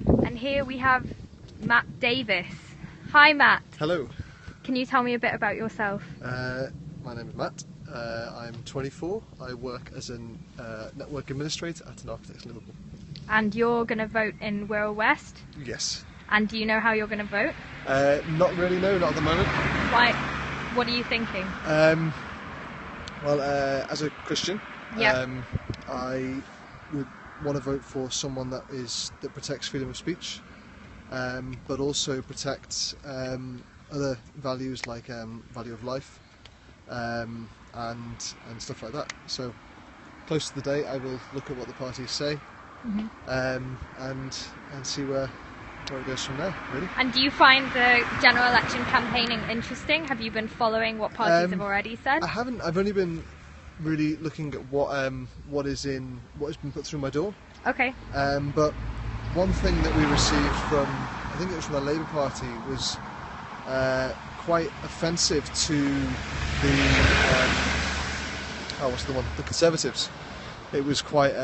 And here we have Matt Davis. Hi Matt. Hello. Can you tell me a bit about yourself? My name is Matt. I'm 24. I work as a network administrator at an architect's in Liverpool. And you're going to vote in Wirral West? Yes. And do you know how you're going to vote? Not really, no, not at the moment. Why? What are you thinking? As a Christian, Yep. I would want to vote for someone that protects freedom of speech, but also protects other values like value of life and stuff like that. So close to the day, I will look at what the parties say, and see where it goes from there, really. And do you find the general election campaigning interesting? Have you been following what parties have already said? I haven't. I've only been really looking at what has been put through my door. Okay. But one thing that we received from, I think it was from the Labour Party, was quite offensive to the Conservatives. It was quite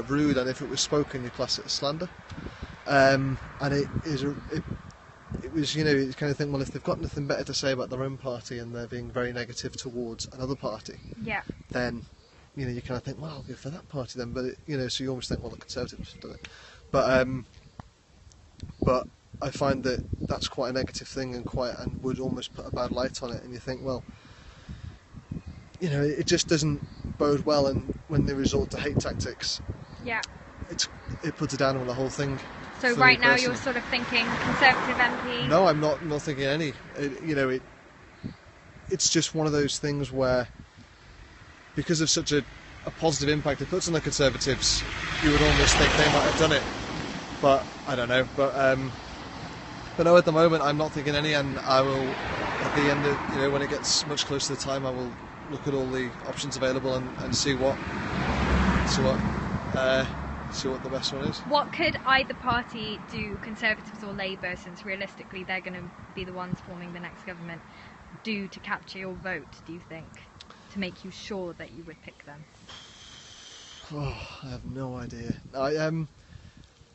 rude, and if it was spoken, you class it as slander. And it was, you kind of think, well, if they've got nothing better to say about their own party and they're being very negative towards another party, yeah, then you kind of think, well, I'll go for that party then. But so you almost think, well, the Conservatives do it. But I find that that's quite a negative thing and would almost put a bad light on it. And you think, well, it just doesn't bode well. And when they resort to hate tactics, yeah, it puts it down on the whole thing. So right now you're sort of thinking Conservative MP? No, I'm not thinking any. It's just one of those things where, because of such a positive impact it puts on the Conservatives, you would almost think they might have done it. But I don't know. But no, at the moment I'm not thinking any, and I will, at the end of, when it gets much closer to the time, I will look at all the options available and see what the best one is. What could either party do, Conservatives or Labour, since realistically they're going to be the ones forming the next government, do to capture your vote, do you think, to make you sure that you would pick them? Oh, I have no idea.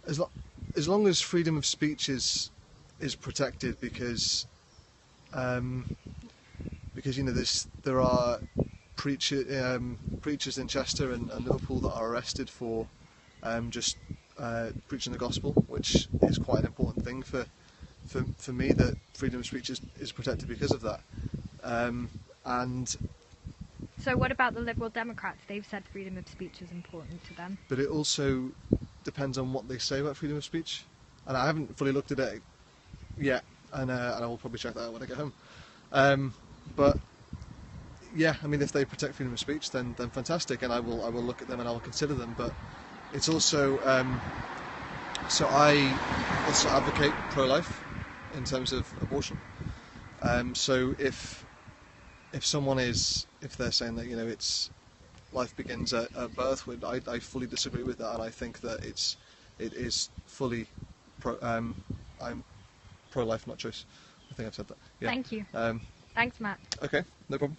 As long as freedom of speech is protected, because there are preachers in Chester and Liverpool that are arrested for just preaching the gospel, which is quite an important thing for me, that freedom of speech is protected because of that. And so what about the Liberal Democrats? They've said freedom of speech is important to them. But it also depends on what they say about freedom of speech, and I haven't fully looked at it yet, and I will probably check that out when I get home. But yeah, I mean, if they protect freedom of speech, then fantastic, and I will look at them and I will consider them. But it's also so I also advocate pro-life in terms of abortion. So if they're saying that it's life begins at birth, I fully disagree with that, and I think that it is fully I'm pro-life, not choice. I think I've said that. Yeah. Thank you. Thanks, Matt. Okay, no problem.